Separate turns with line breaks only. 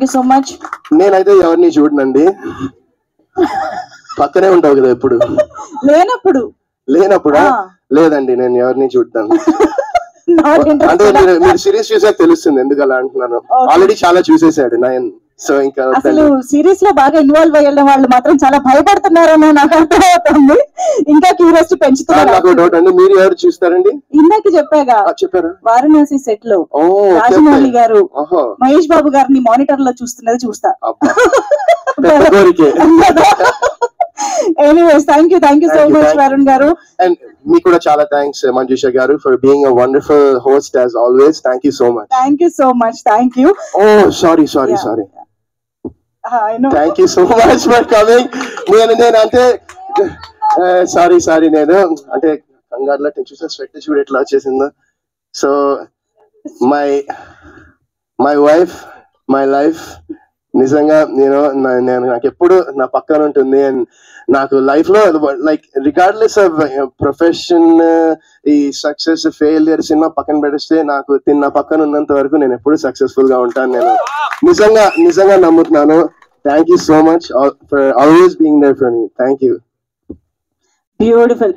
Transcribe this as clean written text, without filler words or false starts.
Thank you so much.
నేనైతే ఎవరిని చూడనండి, పక్కనే ఉంటావు కదా ఎప్పుడు. లేనప్పుడా? లేదండి, నేను ఎవరిని చూడతాను. అంటే మీరు సిరీస్ చూసాక తెలుస్తుంది ఎందుకు అలా అంటున్నాను. ఆల్రెడీ చాలా చూసేసాడు నయన్. సో ఇంకా
అసలు సిరీస్ లో బాగా ఇన్వాల్వ్ అయ్యే వాళ్ళు మాత్రం చాలా భయపడుతున్నారని నాకు అర్థమవుతుంది. ఇంకా క్యూరియాసిటీ పెంచుతున్నారు.
నాకు డౌట్ అండి, మీరు ఎవరు చూస్తారండి?
ఇందాక చెప్పారు వారణాసి సెట్ లో రాజమౌళి గారు మహేష్ బాబు గారిని మానిటర్ లో చూస్తున్నది చూస్తా. Anyways, thank you so much, Varun garu.
And me kuda chala thanks Manjusha garu for being a wonderful host as always. Thank you so much.
Thank you.
Oh, sorry.
I know.
Thank you so much for coming. నేను అంటే sorry నేను అంటే కంగారులో చూసా sweat చూడు ఎట్లా వచ్చేసిందో. So my wife my life నిజంగా నేను నాకు ఎప్పుడు నా పక్కన ఉంటుంది. అండ్ నాకు లైఫ్ లో లైక్ రిగార్డ్లెస్ ఆఫ్ ప్రొఫెషన్, ఈ సక్సెస్ ఫెయిలియర్ సినిమా పక్కన పెడిస్తే నాకు నా పక్కన ఉన్నంత వరకు నేను ఎప్పుడు సక్సెస్ఫుల్ గా ఉంటాను. నేను నిజంగా నమ్ముతున్నాను. Thank you so much for always being there for me. Thank you.
Beautiful.